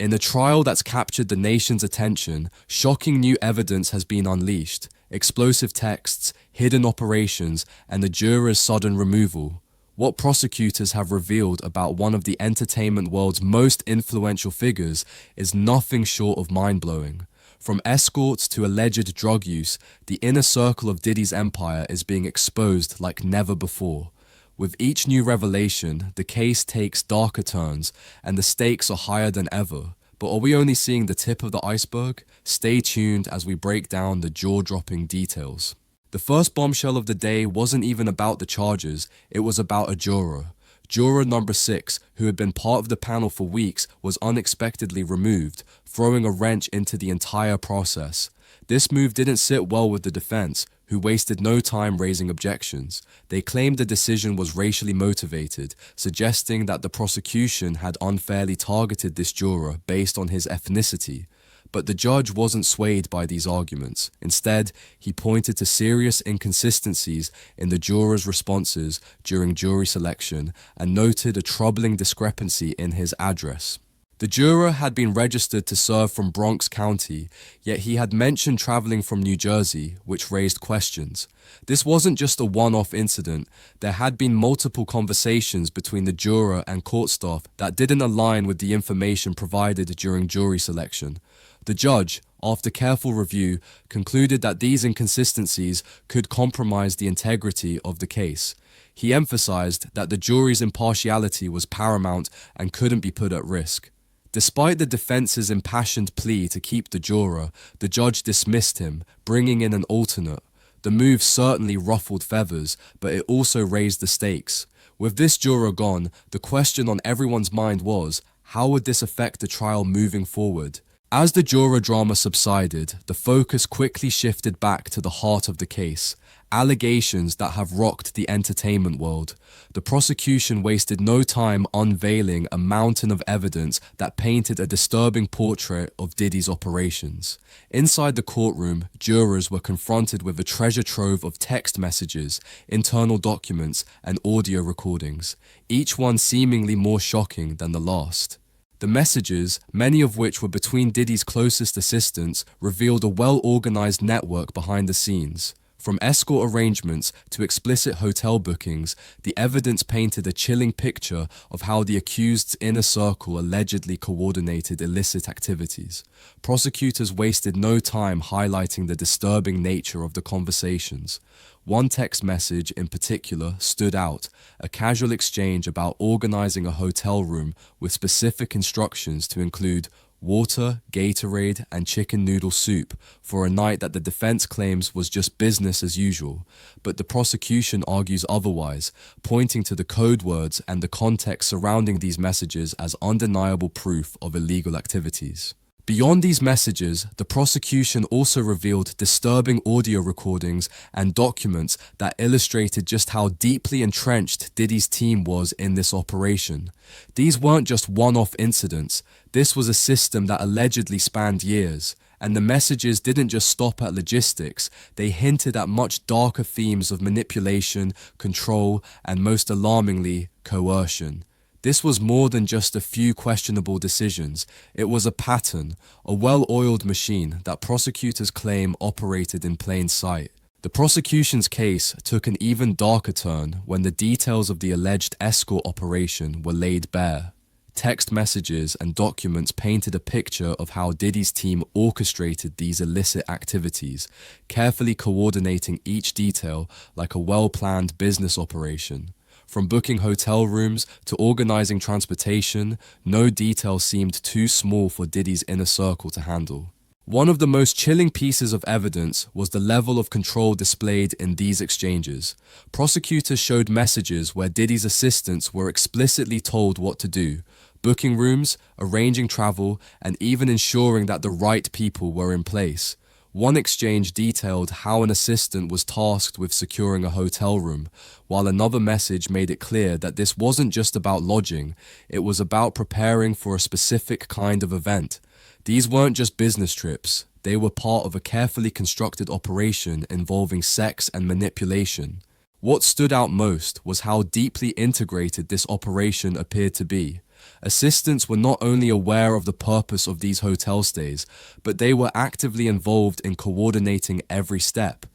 In a trial that's captured the nation's attention, shocking new evidence has been unleashed. Explosive texts, hidden operations, and the juror's sudden removal. What prosecutors have revealed about one of the entertainment world's most influential figures is nothing short of mind-blowing. From escorts to alleged drug use, the inner circle of Diddy's empire is being exposed like never before. With each new revelation, the case takes darker turns, and the stakes are higher than ever. But are we only seeing the tip of the iceberg? Stay tuned as we break down the jaw-dropping details. The first bombshell of the day wasn't even about the charges, it was about a juror. Juror number 6, who had been part of the panel for weeks, was unexpectedly removed, throwing a wrench into the entire process. This move didn't sit well with the defense, who wasted no time raising objections. They claimed the decision was racially motivated, suggesting that the prosecution had unfairly targeted this juror based on his ethnicity. But the judge wasn't swayed by these arguments. Instead, he pointed to serious inconsistencies in the jurors' responses during jury selection and noted a troubling discrepancy in his address. The juror had been registered to serve from Bronx County, yet he had mentioned traveling from New Jersey, which raised questions. This wasn't just a one-off incident. There had been multiple conversations between the juror and court staff that didn't align with the information provided during jury selection. The judge, after careful review, concluded that these inconsistencies could compromise the integrity of the case. He emphasized that the jury's impartiality was paramount and couldn't be put at risk. Despite the defense's impassioned plea to keep the juror, the judge dismissed him, bringing in an alternate. The move certainly ruffled feathers, but it also raised the stakes. With this juror gone, the question on everyone's mind was, how would this affect the trial moving forward? As the juror drama subsided, the focus quickly shifted back to the heart of the case. Allegations that have rocked the entertainment world. The prosecution wasted no time unveiling a mountain of evidence that painted a disturbing portrait of Diddy's operations. Inside the courtroom, jurors were confronted with a treasure trove of text messages, internal documents, and audio recordings, each one seemingly more shocking than the last. The messages, many of which were between Diddy's closest assistants, revealed a well-organized network behind the scenes. From escort arrangements to explicit hotel bookings, the evidence painted a chilling picture of how the accused's inner circle allegedly coordinated illicit activities. Prosecutors wasted no time highlighting the disturbing nature of the conversations. One text message in particular stood out, a casual exchange about organizing a hotel room with specific instructions to include water, Gatorade, and chicken noodle soup for a night that the defense claims was just business as usual, but the prosecution argues otherwise, pointing to the code words and the context surrounding these messages as undeniable proof of illegal activities. Beyond these messages, the prosecution also revealed disturbing audio recordings and documents that illustrated just how deeply entrenched Diddy's team was in this operation. These weren't just one-off incidents. This was a system that allegedly spanned years. And the messages didn't just stop at logistics, they hinted at much darker themes of manipulation, control, and most alarmingly, coercion. This was more than just a few questionable decisions. It was a pattern, a well-oiled machine that prosecutors claim operated in plain sight. The prosecution's case took an even darker turn when the details of the alleged escort operation were laid bare. Text messages and documents painted a picture of how Diddy's team orchestrated these illicit activities, carefully coordinating each detail like a well-planned business operation. From booking hotel rooms to organizing transportation, no detail seemed too small for Diddy's inner circle to handle. One of the most chilling pieces of evidence was the level of control displayed in these exchanges. Prosecutors showed messages where Diddy's assistants were explicitly told what to do, booking rooms, arranging travel, and even ensuring that the right people were in place. One exchange detailed how an assistant was tasked with securing a hotel room, while another message made it clear that this wasn't just about lodging, it was about preparing for a specific kind of event. These weren't just business trips, they were part of a carefully constructed operation involving sex and manipulation. What stood out most was how deeply integrated this operation appeared to be. Assistants were not only aware of the purpose of these hotel stays, but they were actively involved in coordinating every step.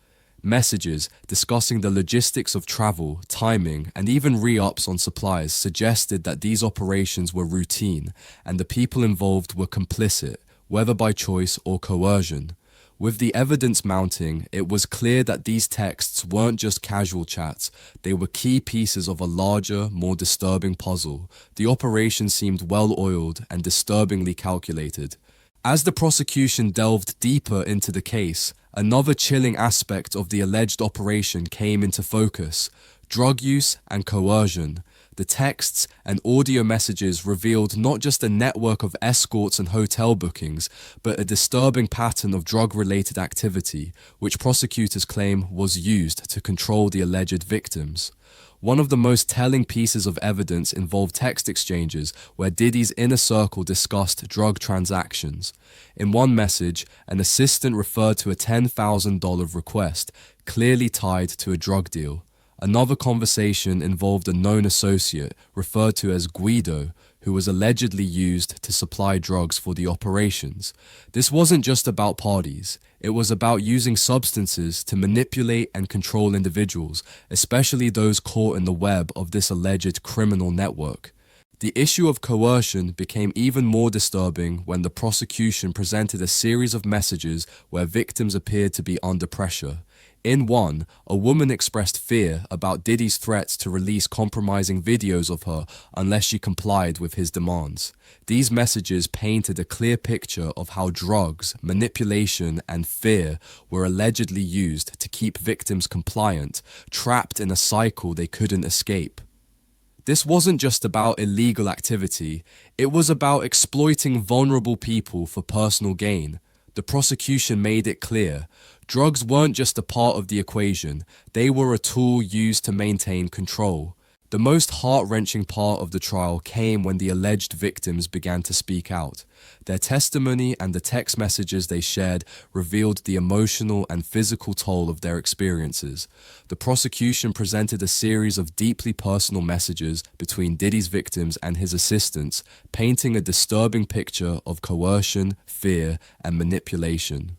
Messages discussing the logistics of travel, timing, and even re-ups on supplies suggested that these operations were routine and the people involved were complicit, whether by choice or coercion. With the evidence mounting, it was clear that these texts weren't just casual chats, they were key pieces of a larger, more disturbing puzzle. The operation seemed well-oiled and disturbingly calculated. As the prosecution delved deeper into the case, another chilling aspect of the alleged operation came into focus: drug use and coercion. The texts and audio messages revealed not just a network of escorts and hotel bookings, but a disturbing pattern of drug-related activity, which prosecutors claim was used to control the alleged victims. One of the most telling pieces of evidence involved text exchanges where Diddy's inner circle discussed drug transactions. In one message, an assistant referred to a $10,000 request, clearly tied to a drug deal. Another conversation involved a known associate, referred to as Guido, who was allegedly used to supply drugs for the operations. This wasn't just about parties. It was about using substances to manipulate and control individuals, especially those caught in the web of this alleged criminal network. The issue of coercion became even more disturbing when the prosecution presented a series of messages where victims appeared to be under pressure. In one, a woman expressed fear about Diddy's threats to release compromising videos of her unless she complied with his demands. These messages painted a clear picture of how drugs, manipulation, and fear were allegedly used to keep victims compliant, trapped in a cycle they couldn't escape. This wasn't just about illegal activity, it was about exploiting vulnerable people for personal gain. The prosecution made it clear, drugs weren't just a part of the equation, they were a tool used to maintain control. The most heart-wrenching part of the trial came when the alleged victims began to speak out. Their testimony and the text messages they shared revealed the emotional and physical toll of their experiences. The prosecution presented a series of deeply personal messages between Diddy's victims and his assistants, painting a disturbing picture of coercion, fear, and manipulation.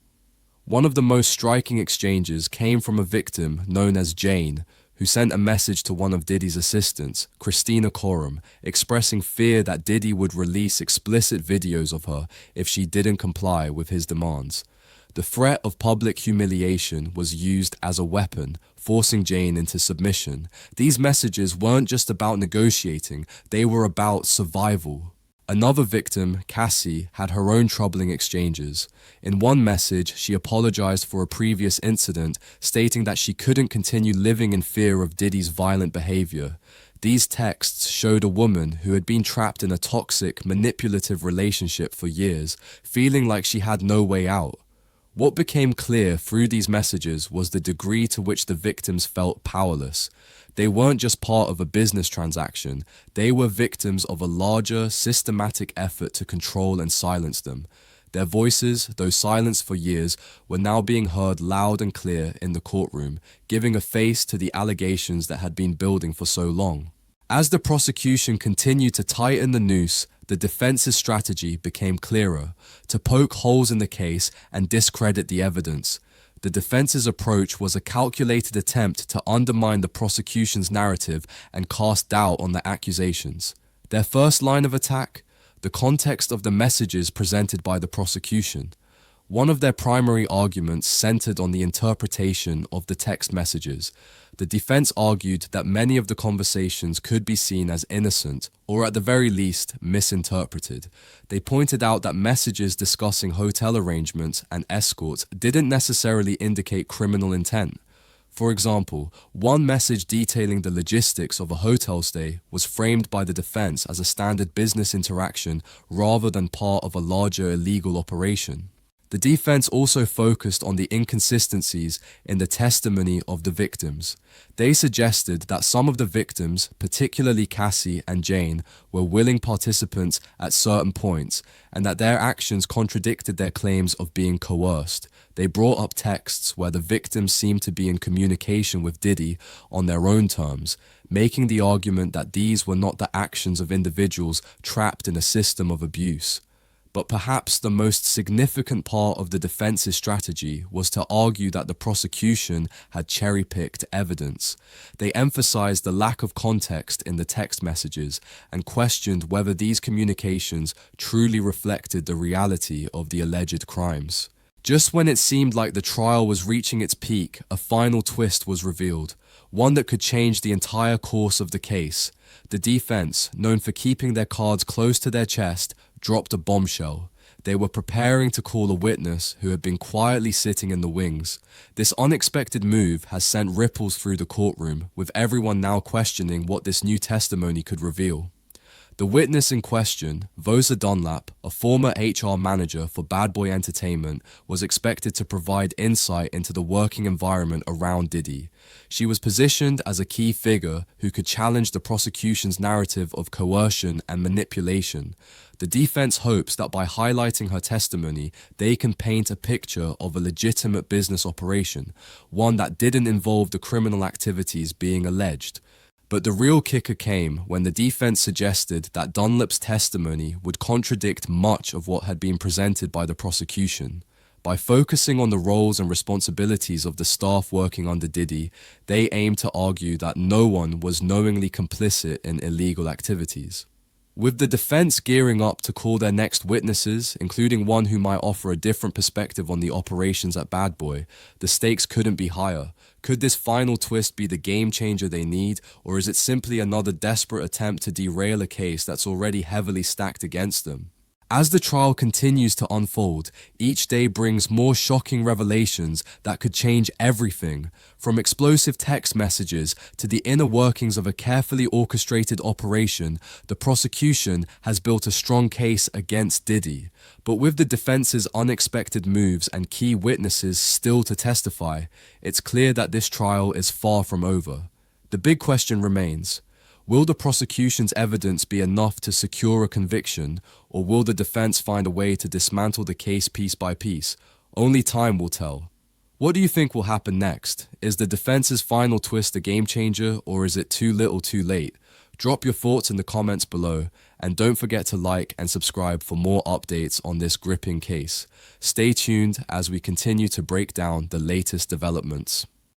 One of the most striking exchanges came from a victim known as Jane, who sent a message to one of Diddy's assistants, Christina Coram, expressing fear that Diddy would release explicit videos of her if she didn't comply with his demands. The threat of public humiliation was used as a weapon, forcing Jane into submission. These messages weren't just about negotiating, they were about survival. Another victim, Cassie, had her own troubling exchanges. In one message, she apologized for a previous incident, stating that she couldn't continue living in fear of Diddy's violent behavior. These texts showed a woman who had been trapped in a toxic, manipulative relationship for years, feeling like she had no way out. What became clear through these messages was the degree to which the victims felt powerless. They weren't just part of a business transaction, they were victims of a larger, systematic effort to control and silence them. Their voices, though silenced for years, were now being heard loud and clear in the courtroom, giving a face to the allegations that had been building for so long. As the prosecution continued to tighten the noose, the defense's strategy became clearer: to poke holes in the case and discredit the evidence. The defense's approach was a calculated attempt to undermine the prosecution's narrative and cast doubt on the accusations. Their first line of attack? The context of the messages presented by the prosecution. One of their primary arguments centered on the interpretation of the text messages. The defense argued that many of the conversations could be seen as innocent, or at the very least, misinterpreted. They pointed out that messages discussing hotel arrangements and escorts didn't necessarily indicate criminal intent. For example, one message detailing the logistics of a hotel stay was framed by the defense as a standard business interaction rather than part of a larger illegal operation. The defense also focused on the inconsistencies in the testimony of the victims. They suggested that some of the victims, particularly Cassie and Jane, were willing participants at certain points, and that their actions contradicted their claims of being coerced. They brought up texts where the victims seemed to be in communication with Diddy on their own terms, making the argument that these were not the actions of individuals trapped in a system of abuse. But perhaps the most significant part of the defense's strategy was to argue that the prosecution had cherry-picked evidence. They emphasized the lack of context in the text messages and questioned whether these communications truly reflected the reality of the alleged crimes. Just when it seemed like the trial was reaching its peak, a final twist was revealed, one that could change the entire course of the case. The defense, known for keeping their cards close to their chest, dropped a bombshell. They were preparing to call a witness who had been quietly sitting in the wings. This unexpected move has sent ripples through the courtroom, with everyone now questioning what this new testimony could reveal. The witness in question, Vosa Dunlap, a former HR manager for Bad Boy Entertainment, was expected to provide insight into the working environment around Diddy. She was positioned as a key figure who could challenge the prosecution's narrative of coercion and manipulation. The defense hopes that by highlighting her testimony, they can paint a picture of a legitimate business operation, one that didn't involve the criminal activities being alleged. But the real kicker came when the defense suggested that Dunlap's testimony would contradict much of what had been presented by the prosecution. By focusing on the roles and responsibilities of the staff working under Diddy, they aimed to argue that no one was knowingly complicit in illegal activities. With the defense gearing up to call their next witnesses, including one who might offer a different perspective on the operations at Bad Boy, the stakes couldn't be higher. Could this final twist be the game changer they need, or is it simply another desperate attempt to derail a case that's already heavily stacked against them? As the trial continues to unfold, each day brings more shocking revelations that could change everything, from explosive text messages to the inner workings of a carefully orchestrated operation. The prosecution has built a strong case against Diddy, but with the defense's unexpected moves and key witnesses still to testify, it's clear that this trial is far from over. The big question remains: will the prosecution's evidence be enough to secure a conviction, or will the defense find a way to dismantle the case piece by piece? Only time will tell. What do you think will happen next? Is the defense's final twist a game changer, or is it too little too late? Drop your thoughts in the comments below, and don't forget to like and subscribe for more updates on this gripping case. Stay tuned as we continue to break down the latest developments.